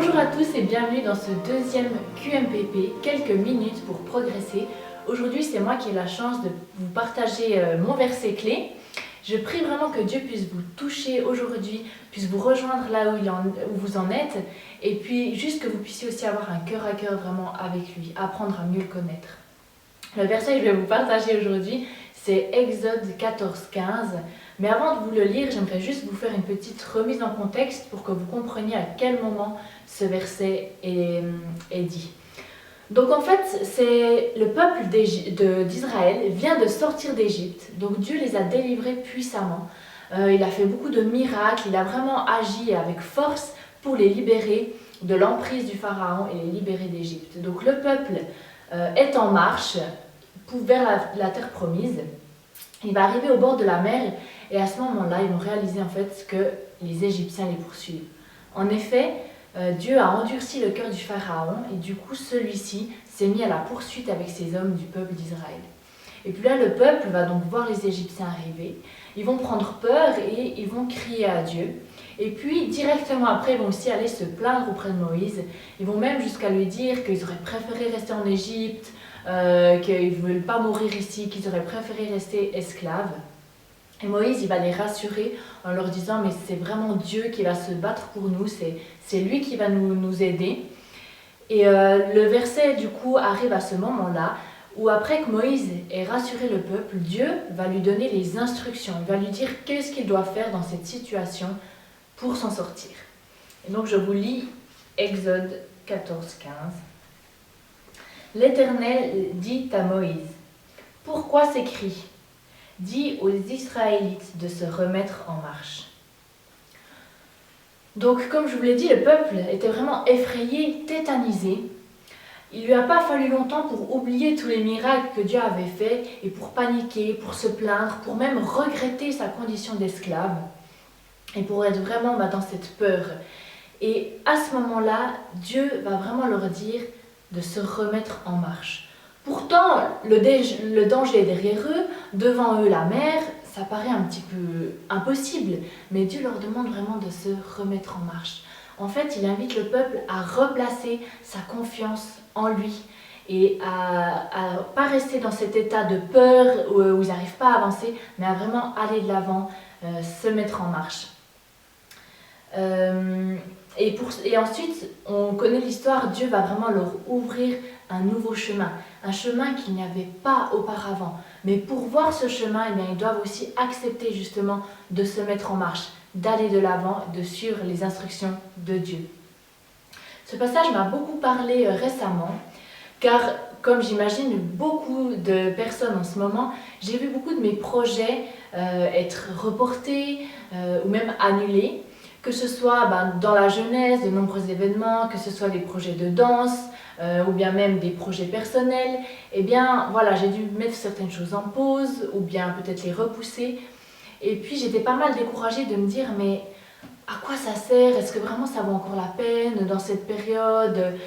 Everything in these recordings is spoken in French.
Bonjour à tous et bienvenue dans ce deuxième QMPP, quelques minutes pour progresser. Aujourd'hui, c'est moi qui ai la chance de vous partager mon verset clé. Je prie vraiment que Dieu puisse vous toucher aujourd'hui, puisse vous rejoindre là où vous en êtes, et puis juste que vous puissiez aussi avoir un cœur à cœur vraiment avec lui, apprendre à mieux le connaître. Le verset que je vais vous partager aujourd'hui, c'est Exode 14-15. Mais avant de vous le lire, j'aimerais juste vous faire une petite remise en contexte pour que vous compreniez à quel moment ce verset est dit. Donc en fait, c'est le peuple d'Israël vient de sortir d'Égypte. Donc Dieu les a délivrés puissamment. Il a fait beaucoup de miracles, il a vraiment agi avec force pour les libérer de l'emprise du Pharaon et les libérer d'Égypte. Donc le peuple est en marche vers la terre promise. Il va arriver au bord de la mer et à ce moment-là, ils vont réaliser en fait que les Égyptiens les poursuivent. En effet, Dieu a endurci le cœur du Pharaon et du coup, celui-ci s'est mis à la poursuite avec ses hommes du peuple d'Israël. Et puis là, le peuple va donc voir les Égyptiens arriver. Ils vont prendre peur et ils vont crier à Dieu. Et puis, directement après, ils vont aussi aller se plaindre auprès de Moïse. Ils vont même jusqu'à lui dire qu'ils auraient préféré rester en Égypte, qu'ils ne veulent pas mourir ici, qu'ils auraient préféré rester esclaves. Et Moïse, il va les rassurer en leur disant « mais c'est vraiment Dieu qui va se battre pour nous, c'est lui qui va nous aider ». Et le verset, du coup, arrive à ce moment-là, où après que Moïse ait rassuré le peuple, Dieu va lui donner les instructions, il va lui dire qu'est-ce qu'il doit faire dans cette situation pour s'en sortir. Et donc je vous lis Exode 14-15. L'Éternel dit à Moïse, « Pourquoi ces cris ? Dis aux Israélites de se remettre en marche. » Donc, comme je vous l'ai dit, le peuple était vraiment effrayé, tétanisé. Il ne lui a pas fallu longtemps pour oublier tous les miracles que Dieu avait faits et pour paniquer, pour se plaindre, pour même regretter sa condition d'esclave et pour être vraiment dans cette peur. Et à ce moment-là, Dieu va vraiment leur dire de se remettre en marche. Pourtant, le danger est derrière eux, devant eux la mer, ça paraît un petit peu impossible, mais Dieu leur demande vraiment de se remettre en marche. En fait, il invite le peuple à replacer sa confiance en lui et à pas rester dans cet état de peur où ils n'arrivent pas à avancer, mais à vraiment aller de l'avant, se mettre en marche. Et ensuite, on connaît l'histoire, Dieu va vraiment leur ouvrir un nouveau chemin, un chemin qu'il n'y avait pas auparavant. Mais pour voir ce chemin, ils doivent aussi accepter justement de se mettre en marche, d'aller de l'avant, de suivre les instructions de Dieu. Ce passage m'a beaucoup parlé récemment, car comme j'imagine beaucoup de personnes en ce moment, j'ai vu beaucoup de mes projets être reportés ou même annulés. Que ce soit dans la jeunesse, de nombreux événements, que ce soit des projets de danse ou bien même des projets personnels, eh bien voilà, j'ai dû mettre certaines choses en pause ou bien peut-être les repousser. Et puis j'étais pas mal découragée de me dire mais à quoi ça sert? Est-ce que vraiment ça vaut encore la peine dans cette période?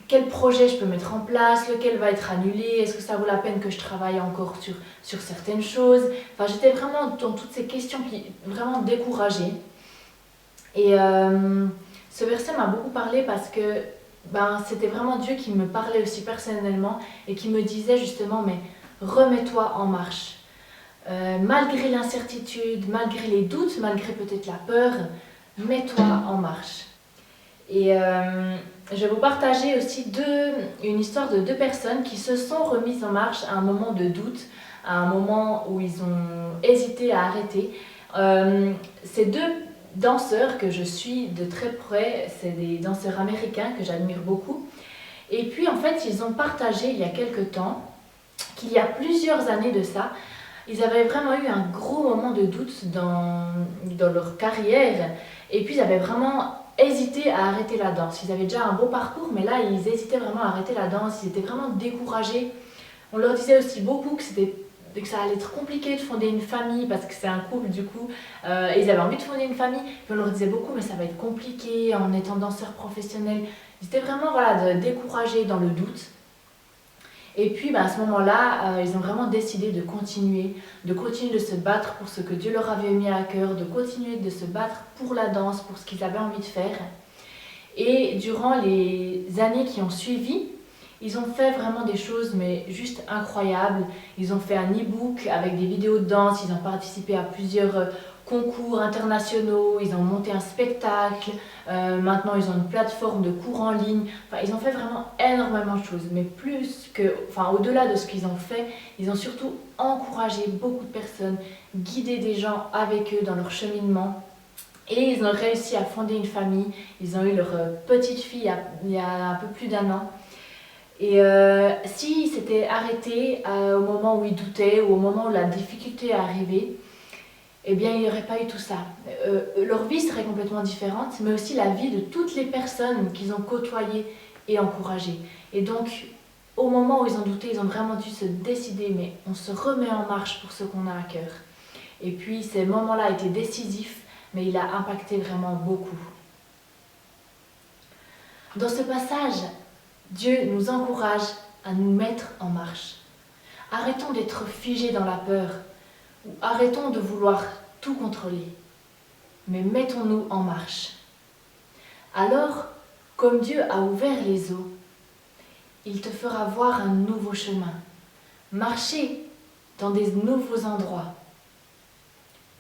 Quel projet je peux mettre en place? Lequel va être annulé? Est-ce que ça vaut la peine que je travaille encore sur certaines choses? Enfin j'étais vraiment dans toutes ces questions qui vraiment découragée. Et ce verset m'a beaucoup parlé parce que c'était vraiment Dieu qui me parlait aussi personnellement et qui me disait justement mais remets-toi en marche. Malgré l'incertitude, malgré les doutes, malgré peut-être la peur, mets-toi en marche. Et je vais vous partager aussi une histoire de deux personnes qui se sont remises en marche à un moment de doute, à un moment où ils ont hésité à arrêter. Ces deux danseurs que je suis de très près, c'est des danseurs américains que j'admire beaucoup. Et puis en fait, ils ont partagé il y a quelque temps qu'il y a plusieurs années de ça, ils avaient vraiment eu un gros moment de doute dans leur carrière et puis ils avaient vraiment hésité à arrêter la danse. Ils avaient déjà un beau parcours, mais là ils hésitaient vraiment à arrêter la danse, ils étaient vraiment découragés. On leur disait aussi beaucoup que ça allait être compliqué de fonder une famille parce que c'est un couple du coup, et ils avaient envie de fonder une famille, puis on leur disait beaucoup mais ça va être compliqué en étant danseur professionnel. Ils étaient vraiment découragés dans le doute. Et puis à ce moment-là, ils ont vraiment décidé de continuer de se battre pour ce que Dieu leur avait mis à cœur, de continuer de se battre pour la danse, pour ce qu'ils avaient envie de faire. Et durant les années qui ont suivi, ils ont fait vraiment des choses mais juste incroyables. Ils ont fait un e-book avec des vidéos de danse, ils ont participé à plusieurs concours internationaux, ils ont monté un spectacle, maintenant ils ont une plateforme de cours en ligne. Enfin, ils ont fait vraiment énormément de choses, mais au-delà de ce qu'ils ont fait, ils ont surtout encouragé beaucoup de personnes, guidé des gens avec eux dans leur cheminement. Et ils ont réussi à fonder une famille. Ils ont eu leur petite fille il y a un peu plus d'1 an. Et s'ils s'étaient arrêtés au moment où ils doutaient ou au moment où la difficulté est arrivée, eh bien il n'y aurait pas eu tout ça. Leur vie serait complètement différente, mais aussi la vie de toutes les personnes qu'ils ont côtoyées et encouragées. Et donc, au moment où ils ont douté, ils ont vraiment dû se décider, mais on se remet en marche pour ce qu'on a à cœur. Et puis ces moments-là étaient décisifs, mais il a impacté vraiment beaucoup. Dans ce passage, Dieu nous encourage à nous mettre en marche. Arrêtons d'être figés dans la peur, ou arrêtons de vouloir tout contrôler, mais mettons-nous en marche. Alors, comme Dieu a ouvert les eaux, il te fera voir un nouveau chemin, marcher dans des nouveaux endroits.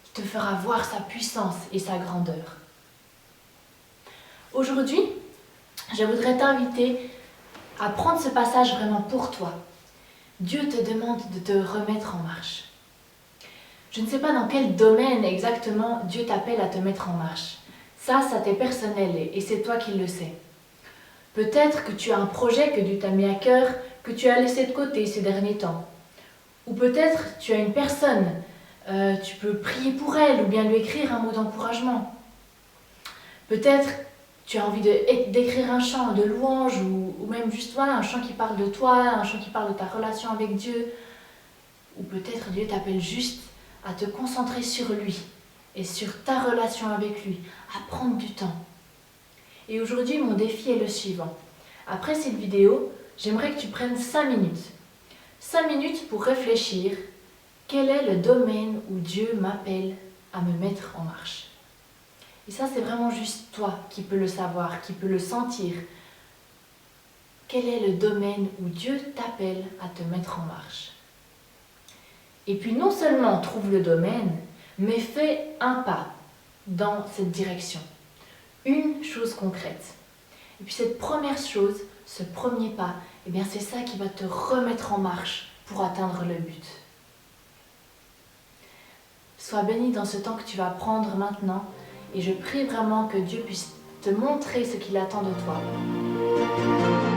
Il te fera voir sa puissance et sa grandeur. Aujourd'hui, je voudrais t'inviter à prendre ce passage vraiment pour toi. Dieu te demande de te remettre en marche. Je ne sais pas dans quel domaine exactement Dieu t'appelle à te mettre en marche. Ça t'est personnel et c'est toi qui le sais. Peut-être que tu as un projet que Dieu t'a mis à cœur, que tu as laissé de côté ces derniers temps. Ou peut-être tu as une personne, tu peux prier pour elle ou bien lui écrire un mot d'encouragement. Peut-être tu as envie d'écrire un chant de louange ou même juste un chant qui parle de toi, un chant qui parle de ta relation avec Dieu. Ou peut-être Dieu t'appelle juste à te concentrer sur lui et sur ta relation avec lui, à prendre du temps. Et aujourd'hui, mon défi est le suivant. Après cette vidéo, j'aimerais que tu prennes 5 minutes. 5 minutes pour réfléchir quel est le domaine où Dieu m'appelle à me mettre en marche. Et ça, c'est vraiment juste toi qui peux le savoir, qui peux le sentir. Quel est le domaine où Dieu t'appelle à te mettre en marche? Et puis non seulement trouve le domaine, mais fais un pas dans cette direction. Une chose concrète. Et puis cette première chose, ce premier pas, eh bien c'est ça qui va te remettre en marche pour atteindre le but. Sois béni dans ce temps que tu vas prendre maintenant et je prie vraiment que Dieu puisse te montrer ce qu'il attend de toi.